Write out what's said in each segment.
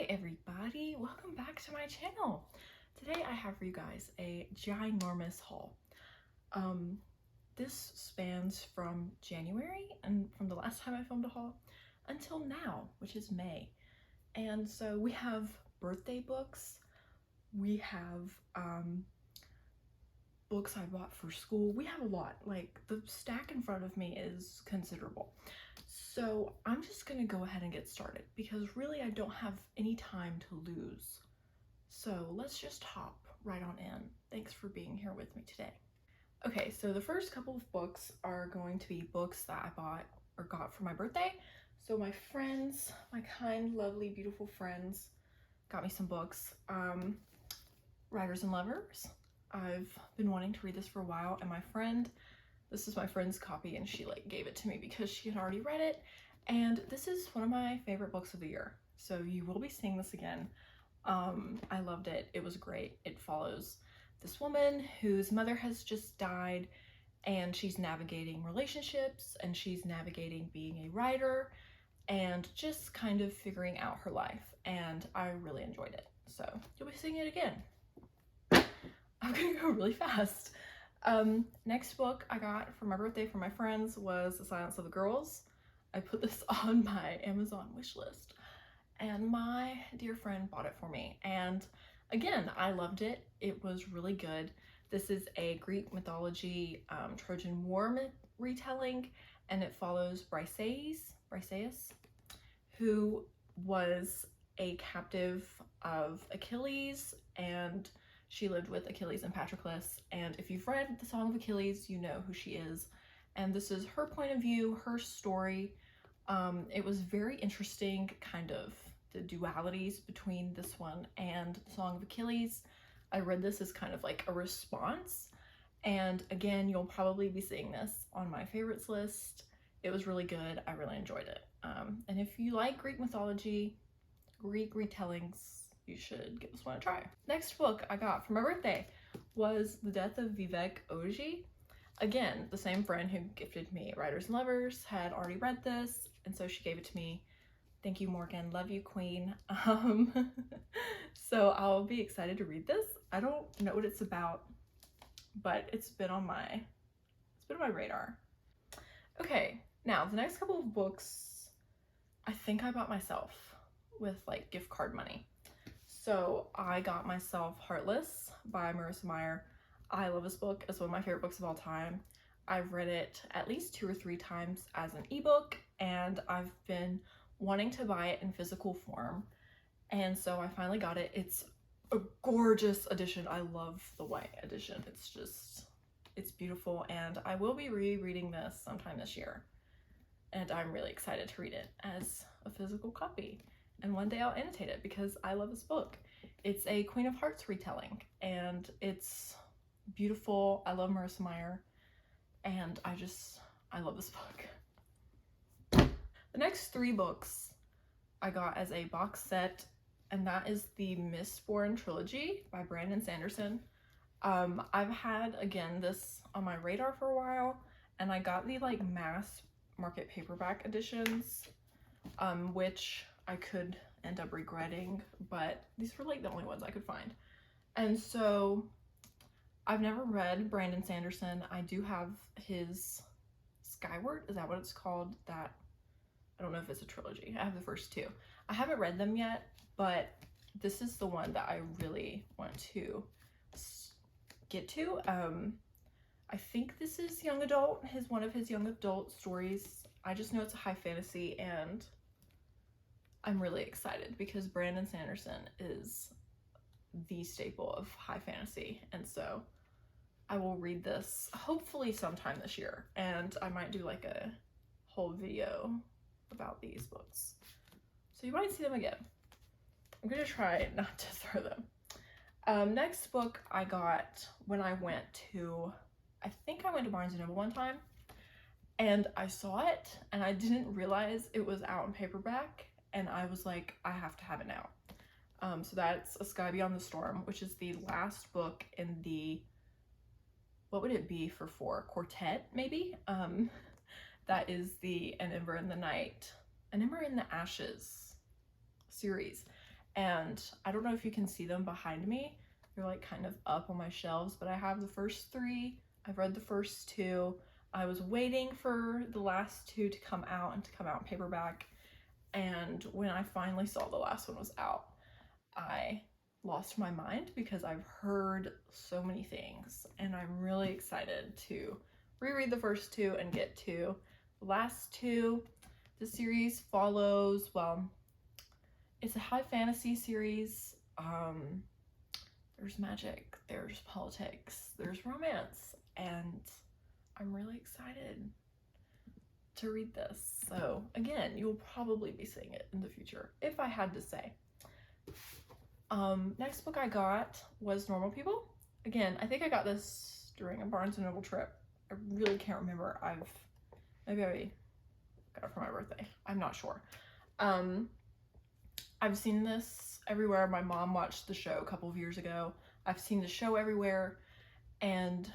Hi everybody, welcome back to my channel. Today I have for you guys a ginormous haul. This spans from January and from the last time I filmed a haul until now, which is May. And so we have birthday books, we have books I bought for school. We have a lot. Like, the stack in front of me is considerable. So I'm just gonna go ahead and get started because really I don't have any time to lose. So let's just hop right on in. Thanks for being here with me today. Okay, so the first couple of books are going to be books that I bought or got for my birthday. So my friends, my kind, lovely, beautiful friends got me some books. Writers and Lovers. I've been wanting to read this for a while, and this is my friend's copy, and she gave it to me because she had already read it, and this is one of my favorite books of the year, so you will be seeing this again. I loved it. It was great. It follows this woman whose mother has just died, and she's navigating relationships, and she's navigating being a writer, and just kind of figuring out her life, and I really enjoyed it. So you'll be seeing it again. I'm gonna go really fast. Next book I got for my birthday from my friends was The Silence of the Girls. I put this on my Amazon wish list, and my dear friend bought it for me, and again, I loved it. It was really good. This is a Greek mythology Trojan War retelling, and it follows Briseis, who was a captive of Achilles, and she lived with Achilles and Patroclus, and if you've read The Song of Achilles, you know who she is. And this is her point of view, her story. It was very interesting, kind of the dualities between this one and The Song of Achilles. I read this as kind of like a response, and again, you'll probably be seeing this on my favorites list. It was really good. I really enjoyed it. And if you like Greek mythology, Greek retellings, you should give this one a try. Next book I got for my birthday was The Death of Vivek, Ogie. Again, the same friend who gifted me Writers and Lovers had already read this, and so she gave it to me. Thank you, Morgan. Love you, queen. So I'll be excited to read this. I don't know what it's about, but it's been on my radar. Okay, now the next couple of books I think I bought myself with gift card money. So I got myself Heartless by Morrison. I love this book. It's one of my favorite books of all time. I've read it at least 2 or 3 times as an ebook, and I've been wanting to buy it in physical form, and so I finally got it. It's a gorgeous edition. I love the white edition. It's beautiful, and I will be rereading this sometime this year, and I'm really excited to read it as a physical copy. And one day I'll annotate it because I love this book. It's a Queen of Hearts retelling, and it's beautiful. I love Marissa Meyer, and I love this book. The next 3 books I got as a box set, and that is the Mistborn Trilogy by Brandon Sanderson. I've had, again, this on my radar for a while, and I got the mass market paperback editions, which I could end up regretting, but these were the only ones I could find. And so I've never read Brandon Sanderson. I do have his Skyward, is that what it's called? That, I don't know if it's a trilogy. I have the first 2. I haven't read them yet, but this is the one that I really want to get to. I think this is young adult, one of his young adult stories. I just know it's a high fantasy, and I'm really excited because Brandon Sanderson is the staple of high fantasy, and so I will read this hopefully sometime this year, and I might do a whole video about these books, so you might see them again. I'm gonna try not to throw them. Next book I got when I went to Barnes & Noble one time, and I saw it, and I didn't realize it was out in paperback, and I was like, I have to have it now. So that's A Sky Beyond the Storm, which is the last book in the, what would it be for 4? Quartet, maybe? That is the An Ember in the Night, An Ember in the Ashes series. and I don't know if you can see them behind me. They're like kind of up on my shelves, but I have the first 3. I've read the first 2. I was waiting for the last 2 to come out and to come out in paperback, and when I finally saw the last one was out, I lost my mind because I've heard so many things, and I'm really excited to reread the first 2 and get to the last 2. The series follows, well, it's a high fantasy series. There's magic, there's politics, there's romance, and I'm really excited to read this. So again, you'll probably be seeing it in the future, if I had to say. Next book I got was Normal People. Again, I think I got this during a Barnes & Noble trip. I really can't remember. Maybe I got it for my birthday. I'm not sure. I've seen this everywhere. My mom watched the show a couple of years ago. I've seen the show everywhere, and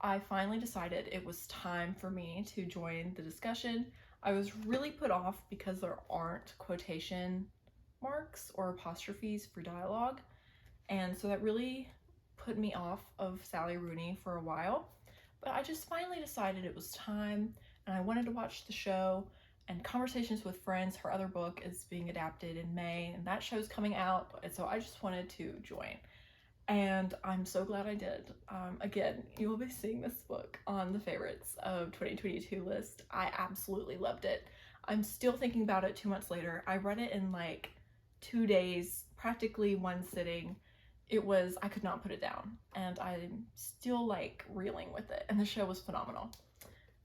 I finally decided it was time for me to join the discussion. I was really put off because there aren't quotation marks or apostrophes for dialogue, and so that really put me off of Sally Rooney for a while. But I just finally decided it was time, and I wanted to watch the show. And Conversations with Friends, her other book, is being adapted in May, and that show's coming out, and so I just wanted to join. And I'm so glad I did. Again, you will be seeing this book on the favorites of 2022 list. I absolutely loved it. I'm still thinking about it 2 months later. I read it in like 2 days, practically one sitting. I could not put it down, and I'm still like reeling with it, and the show was phenomenal.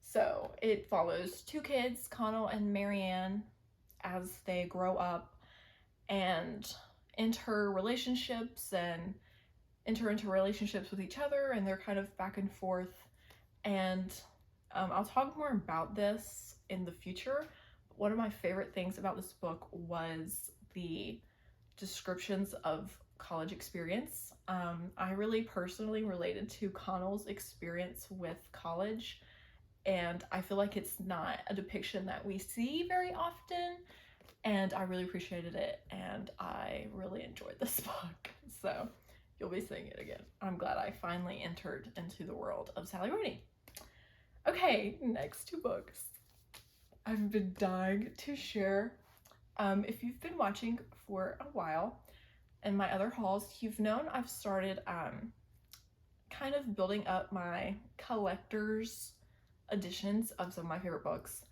So it follows 2 kids, Connell and Marianne, as they grow up and enter into relationships with each other, and they're kind of back and forth. And I'll talk more about this in the future. But one of my favorite things about this book was the descriptions of college experience. I really personally related to Connell's experience with college, and I feel like it's not a depiction that we see very often, and I really appreciated it, and I really enjoyed this book. So you'll be seeing it again. I'm glad I finally entered into the world of Sally Rooney. Okay, next 2 books I've been dying to share. If you've been watching for a while in my other hauls, you've known I've started kind of building up my collector's editions of some of my favorite books.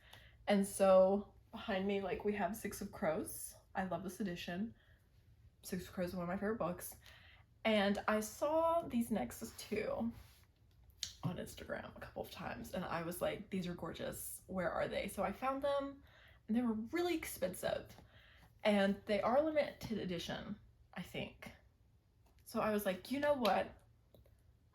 And so behind me, like, we have Six of Crows. I love this edition. Six of Crows is one of my favorite books. And I saw these next 2 on Instagram a couple of times, and I was like, these are gorgeous. Where are they? So I found them, and they were really expensive. And they are limited edition, I think. So I was like, you know what?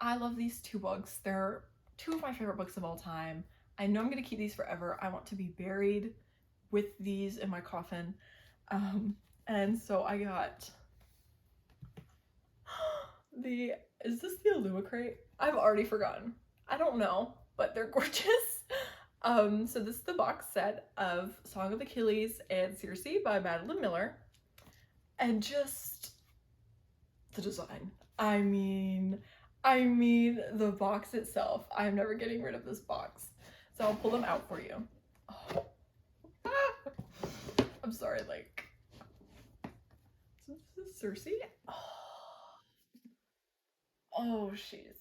I love these 2 books. They're 2 of my favorite books of all time. I know I'm gonna keep these forever. I want to be buried with these in my coffin. And so I got is this the Illumicrate? I've already forgotten. I don't know, but they're gorgeous. So this is the box set of Song of Achilles and Circe by Madeline Miller. And just the design. I mean, the box itself. I'm never getting rid of this box. So I'll pull them out for you. Oh. I'm sorry, like, is this Circe? Oh, she's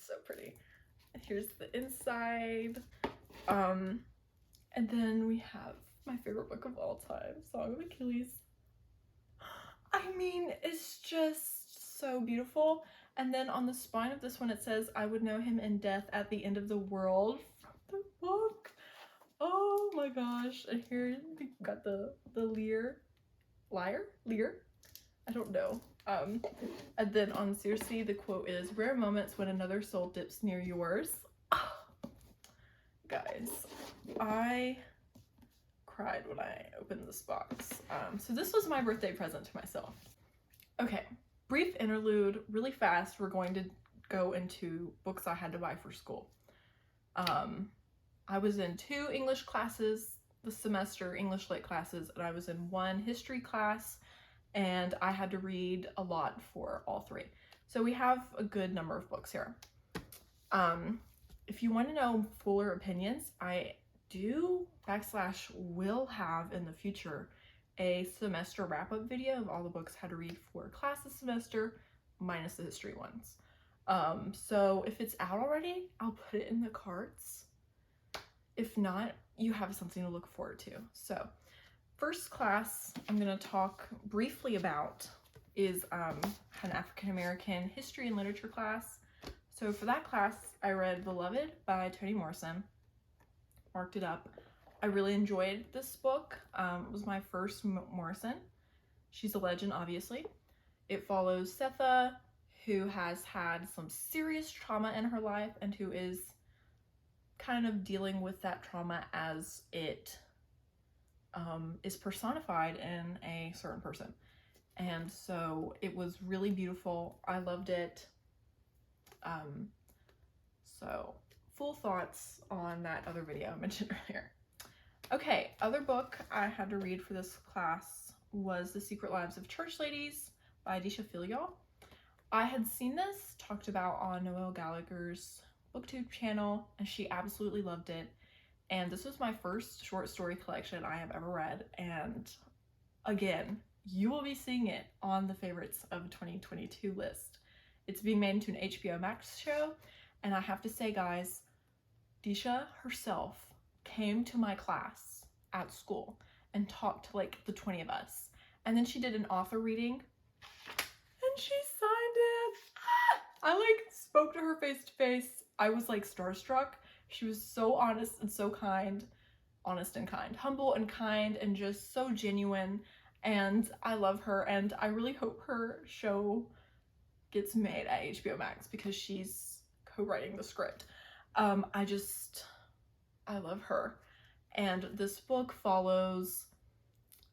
so pretty. Here's the inside. And then we have my favorite book of all time, Song of Achilles. I mean, it's just so beautiful. And then on the spine of this one, it says, I would know him in death at the end of the world, from the book. Oh my gosh. And here we got the Lear. I don't know. And then on Circe, the quote is, rare moments when another soul dips near yours. Guys, I cried when I opened this box. So this was my birthday present to myself. Okay, brief interlude, really fast. We're going to go into books I had to buy for school. I was in 2 English classes this semester, English lit classes, and I was in 1 history class and I had to read a lot for all three. So we have a good number of books here. If you want to know fuller opinions, I will have in the future a semester wrap-up video of all the books I had to read for class this semester, minus the history ones. So if it's out already, I'll put it in the cards. If not, you have something to look forward to. So first class I'm going to talk briefly about is an African American history and literature class. So for that class, I read Beloved by Toni Morrison, marked it up. I really enjoyed this book. It was my first Morrison. She's a legend, obviously. It follows Setha, who has had some serious trauma in her life and who is kind of dealing with that trauma as it is personified in a certain person. And so it was really beautiful. I loved it. So full thoughts on that other video I mentioned earlier. Okay, other book I had to read for this class was The Secret Lives of Church Ladies by Disha Filial. I had seen this talked about on Noelle Gallagher's booktube channel, and she absolutely loved it. And this was my first short story collection I have ever read, and again, you will be seeing it on the favorites of 2022 list. It's being made into an HBO Max show, and I have to say, guys, Disha herself came to my class at school and talked to like the 20 of us. And then she did an author reading and she signed it. I like spoke to her face to face. I was like starstruck. She was so honest and so kind. Honest and kind. Humble and kind and just so genuine. And I love her, and I really hope her show gets made at HBO Max because she's co-writing the script. I love her. And this book follows,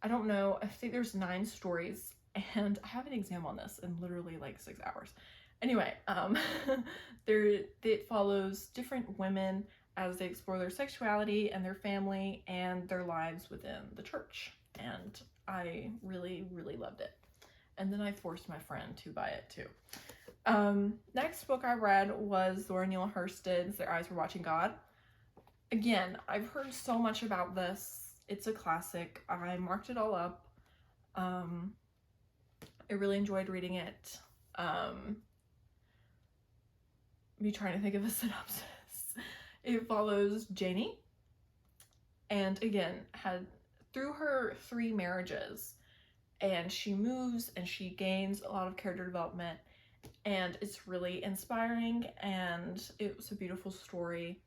I don't know, I think there's 9 stories, and I have an exam on this in literally like 6 hours. Anyway, it follows different women as they explore their sexuality and their family and their lives within the church. And I really, really loved it. And then I forced my friend to buy it too. Next book I read was Laura Neale Hurston's Their Eyes Were Watching God. Again, I've heard so much about this. It's a classic. I marked it all up. I really enjoyed reading it. Me trying to think of a synopsis. It follows Janie, and again, through her 3 marriages, and she moves and she gains a lot of character development, and it's really inspiring, and it was a beautiful story,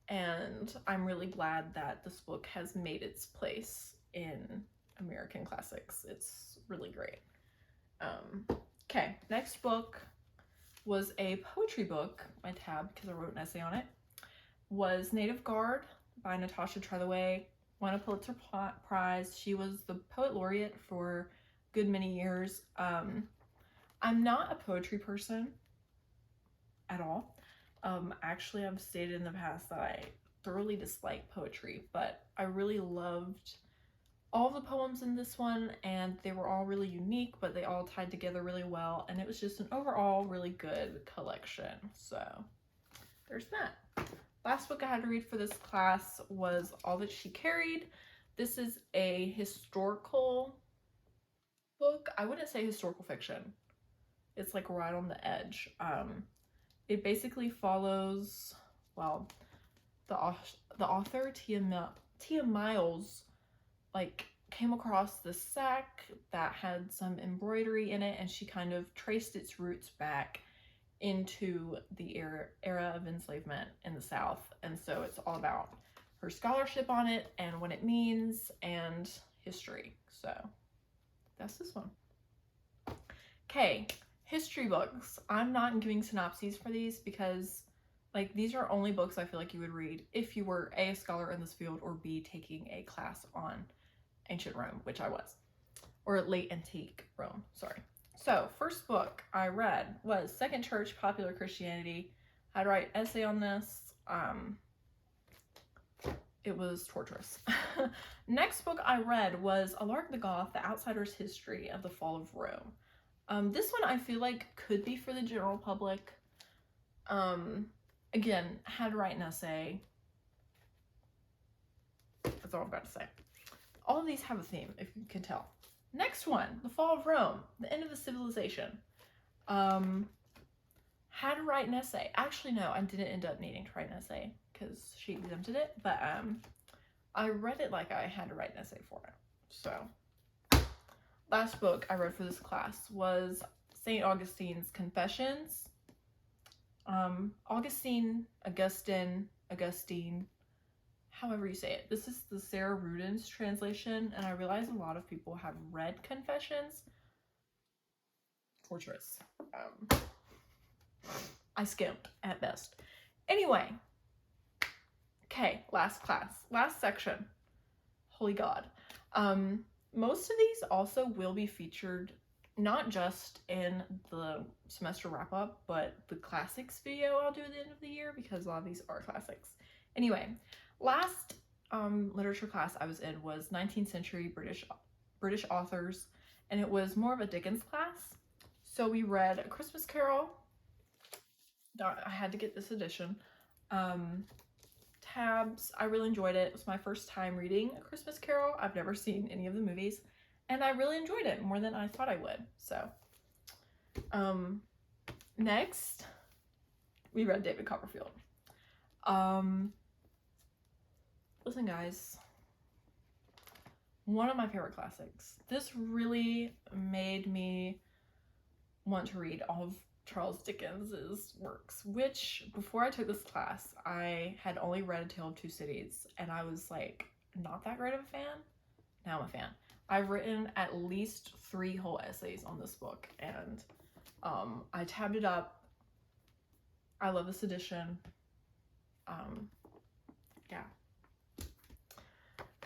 and I'm really glad that this book has made its place in American classics. It's really great. Okay, next book was a poetry book. My tab, because I wrote an essay on it, was Native Guard by Natasha Trethewey. Won a Pulitzer Prize. She was the poet laureate for a good many years. I'm not a poetry person at all. Actually, I've stated in the past that I thoroughly dislike poetry, but I really loved all the poems in this one, and they were all really unique, but they all tied together really well, and it was just an overall really good collection. So there's that. Last book I had to read for this class was All That She Carried. This is a historical book. I wouldn't say historical fiction. It's like right on the edge. It basically follows, well, the author, Tia Miles, like came across this sack that had some embroidery in it, and she kind of traced its roots back into the era of enslavement in the South. And so it's all about her scholarship on it and what it means and history. So that's this one. Okay, history books. I'm not giving synopses for these because like these are only books I feel like you would read if you were A, a scholar in this field, or B, taking a class on ancient Rome, which I was, or late antique Rome, sorry. So first book I read was Second Church, Popular Christianity. I had to write an essay on this. it was torturous. Next book I read was Alaric the Goth, The Outsider's History of the Fall of Rome. This one I feel like could be for the general public. Again, had to write an essay. That's all I've got to say. All of these have a theme, if you can tell. Next one, The Fall of Rome, The End of the Civilization. Had to write an essay. Actually, no, I didn't end up needing to write an essay because she exempted it, but I read it like I had to write an essay for it. So, last book I read for this class was St. Augustine's Confessions. Augustine, however you say it. This is the Sarah Rudin's translation, and I realize a lot of people have read Confessions. Torturous. I skimmed at best. Anyway, okay, last section. Holy God. Most of these also will be featured not just in the semester wrap up, but the classics video I'll do at the end of the year, because a lot of these are classics. Anyway, last literature class I was in was 19th century British authors, and it was more of a Dickens class. So we read A Christmas Carol. I had to get this edition. Tabs, I really enjoyed it. It was my first time reading A Christmas Carol. I've never seen any of the movies, and I really enjoyed it more than I thought I would. So, next, we read David Copperfield. Listen, guys, one of my favorite classics. This really made me want to read all of Charles Dickens's works, which before I took this class, I had only read A Tale of Two Cities, and I was like, not that great of a fan. Now I'm a fan. I've written at least 3 whole essays on this book, and I tabbed it up. I love this edition. Yeah.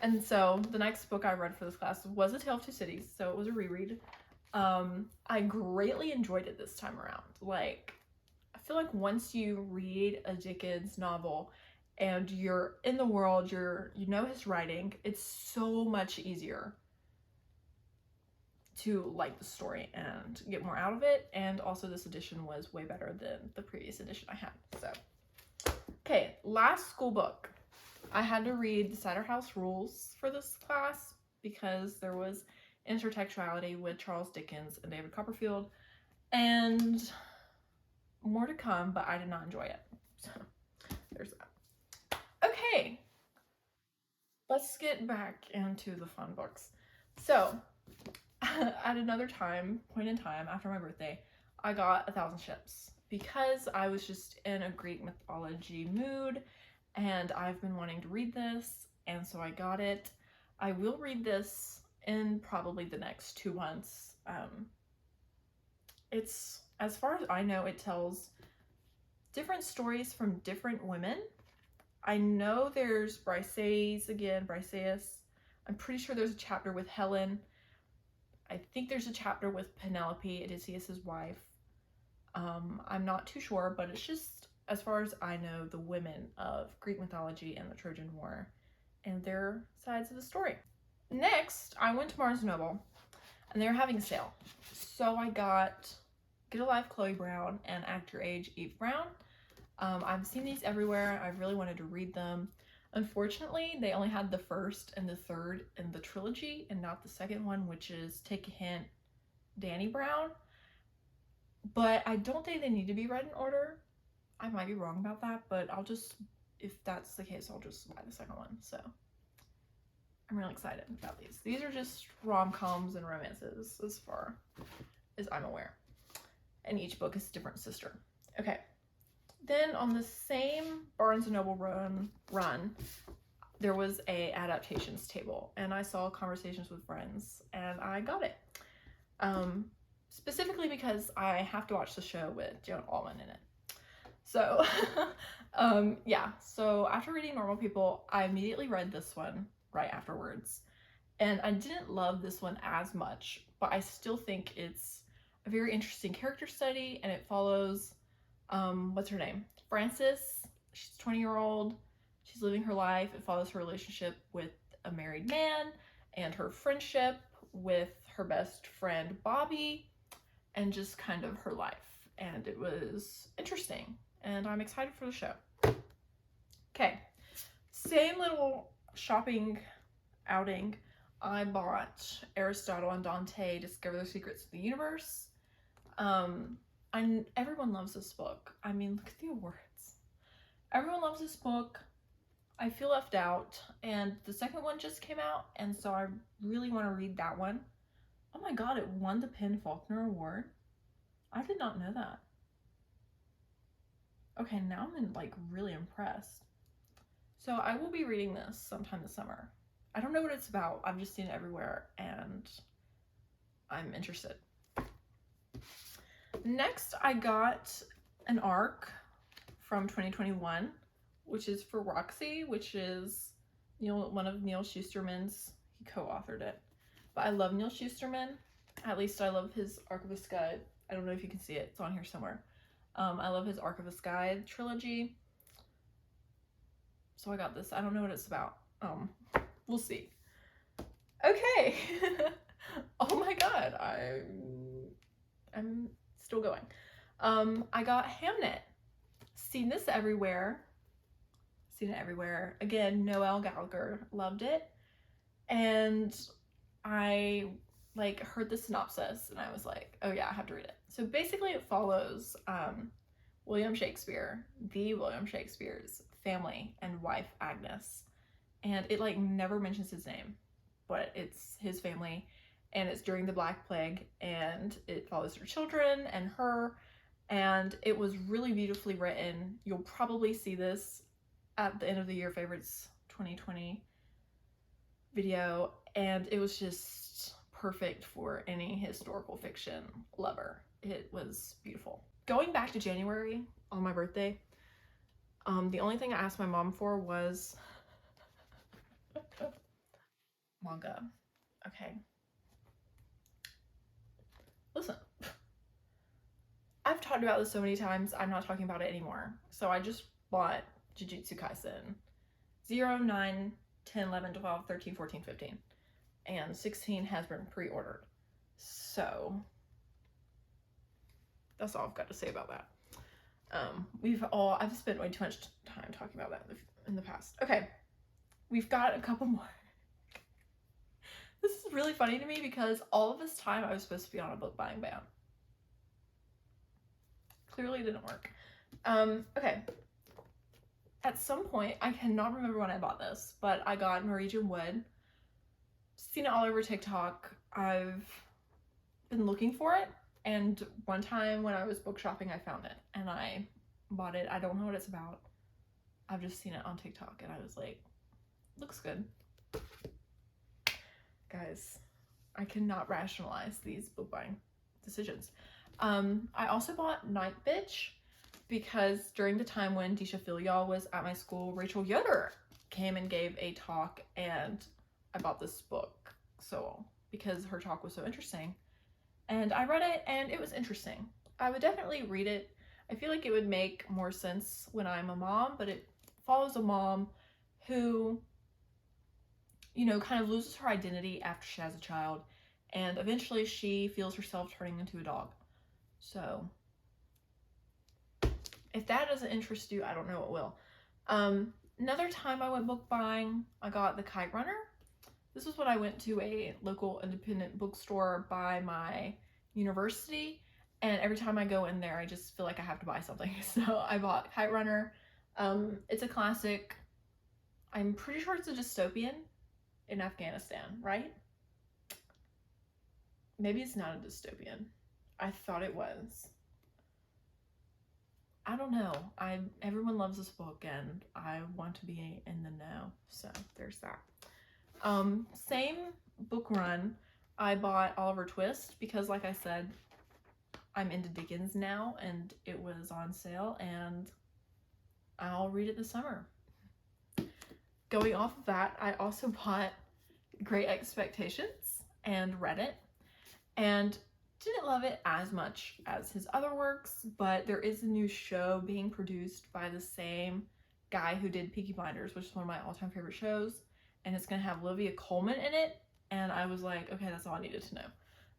And so the next book I read for this class was A Tale of Two Cities, so it was a reread. I greatly enjoyed it this time around. Like, I feel like once you read a Dickens novel and you're in the world, you know his writing, it's so much easier to like the story and get more out of it. And also this edition was way better than the previous edition I had. So, okay, last school book. I had to read The Cider House Rules for this class because there was intertextuality with Charles Dickens and David Copperfield, and more to come, but I did not enjoy it. So there's that. Okay, let's get back into the fun books. So at another point in time after my birthday, I got 1,000 Ships because I was just in a Greek mythology mood, and I've been wanting to read this, and so I got it. I will read this in probably the next 2 months. It's, as far as I know, it tells different stories from different women. I know there's Briseis. I'm pretty sure there's a chapter with Helen. I think there's a chapter with Penelope, Odysseus's wife. I'm not too sure, but it's just, as far as I know, the women of Greek mythology and the Trojan War and their sides of the story. Next, I went to Barnes & Noble, and they were having a sale. So I got Get a Life Chloe Brown and Act Your Age Eve Brown. I've seen these everywhere. I really wanted to read them. Unfortunately, they only had the first and the third in the trilogy and not the second one, which is Take a Hint, Danny Brown. But I don't think they need to be read in order. I might be wrong about that, but if that's the case, I'll just buy the second one. So I'm really excited about these. These are just rom-coms and romances as far as I'm aware. And each book is a different sister. Okay. Then on the same Barnes & Noble run, there was a adaptations table, and I saw Conversations with Friends, and I got it. Specifically because I have to watch the show with Joan Alwyn in it. So, yeah. So after reading Normal People, I immediately read this one right afterwards. And I didn't love this one as much, but I still think it's a very interesting character study, and it follows, what's her name? Frances. She's a 20-year-old She's living her life. It follows her relationship with a married man and her friendship with her best friend Bobby, and just kind of her life. And it was interesting, and I'm excited for the show. Okay, same little shopping outing. I bought Aristotle and Dante Discover the Secrets of the Universe. Everyone loves this book. I mean, look at the awards. Everyone loves this book. I feel left out, and the second one just came out, and so I really want to read that one. Oh my god, it won the PEN/Faulkner Award. I did not know that. Okay, now I'm like really impressed. So I will be reading this sometime this summer. I don't know what it's about. I've just seen it everywhere, and I'm interested. Next, I got an ARC from 2021, which is for Roxy, which is one of Neal Shusterman's. He co-authored it. But I love Neal Shusterman. At least I love his Archivist's Guide. I don't know if you can see it. It's on here somewhere. I love his Archivist's Guide trilogy. So I got this. I don't know what it's about. We'll see. Okay. Oh my god. I'm still going. I got Hamnet. Seen this everywhere. Seen it everywhere. Again, Noel Gallagher loved it. And I heard the synopsis and I was like, oh yeah, I have to read it. So basically it follows William Shakespeare's family and wife Agnes. And it never mentions his name, but it's his family, and it's during the Black Plague, and it follows their children and her, and it was really beautifully written. You'll probably see this at the end of the year favorites 2020 video, and it was just perfect for any historical fiction lover. It was beautiful. Going back to January on my birthday, the only thing I asked my mom for was manga. Okay. Listen. I've talked about this so many times, I'm not talking about it anymore. So I just bought Jujutsu Kaisen 0, 9, 10, 11, 12, 13, 14, 15. And 16 has been pre-ordered. So that's all I've got to say about that. I've spent way too much time talking about that in the past. Okay, we've got a couple more. This is really funny to me because all of this time I was supposed to be on a book buying ban. Clearly didn't work. Okay. At some point, I cannot remember when I bought this, but I got Norwegian Wood. Seen it all over TikTok. I've been looking for it, and one time when I was book shopping, I found it, and I bought it. I don't know what it's about. I've just seen it on TikTok, and I was like, looks good. Guys, I cannot rationalize these book buying decisions. I also bought Night Bitch because during the time when Disha Filial was at my school, Rachel Yoder came and gave a talk, and I bought this book because her talk was so interesting. And I read it, and it was interesting. I would definitely read it. I feel like it would make more sense when I'm a mom, but it follows a mom who, kind of loses her identity after she has a child, and eventually she feels herself turning into a dog. So if that doesn't interest you, I don't know what will. Another time I went book buying, I got The Kite Runner. This was when I went to a local independent bookstore by my university, and every time I go in there, I just feel like I have to buy something. So I bought Kite Runner. It's a classic. I'm pretty sure it's a dystopian in Afghanistan, right? Maybe it's not a dystopian. I thought it was. I don't know. Everyone loves this book, and I want to be in the know. So there's that. Same book run. I bought Oliver Twist because, like I said, I'm into Dickens now, and it was on sale, and I'll read it this summer. Going off of that, I also bought Great Expectations and read it, and didn't love it as much as his other works, but there is a new show being produced by the same guy who did Peaky Blinders, which is one of my all-time favorite shows, and it's gonna have Olivia Colman in it. And I was like, okay, that's all I needed to know.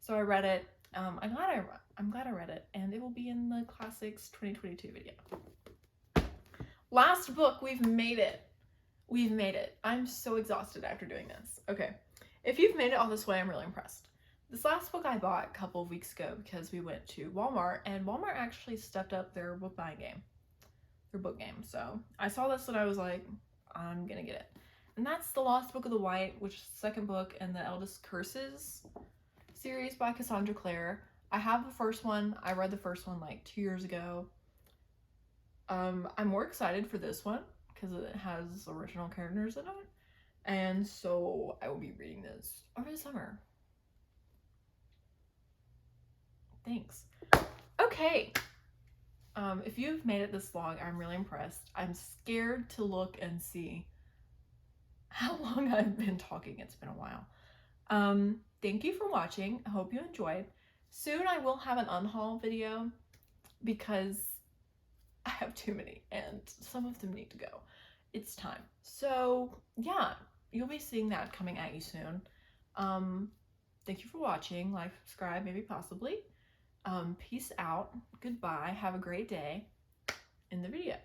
So I read it. I'm glad I read it, and it will be in the Classics 2022 video. Last book, we've made it. We've made it. I'm so exhausted after doing this. Okay, if you've made it all this way, I'm really impressed. This last book I bought a couple of weeks ago because we went to Walmart, and Walmart actually stepped up their book buying game, their book game. So I saw this and I was like, I'm gonna get it. And that's The Lost Book of the White, which is the second book in the Eldest Curses series by Cassandra Clare. I have the first one. I read the first one like 2 years ago. I'm more excited for this one because it has original characters in it. And so I will be reading this over the summer. Thanks. Okay. If you've made it this long, I'm really impressed. I'm scared to look and see how long I've been talking. It's been a while. Thank you for watching. I hope you enjoyed. Soon I will have an unhaul video because I have too many and some of them need to go. It's time. So yeah, you'll be seeing that coming at you soon. Thank you for watching. Like, subscribe, maybe possibly. Peace out. Goodbye. Have a great day in the video.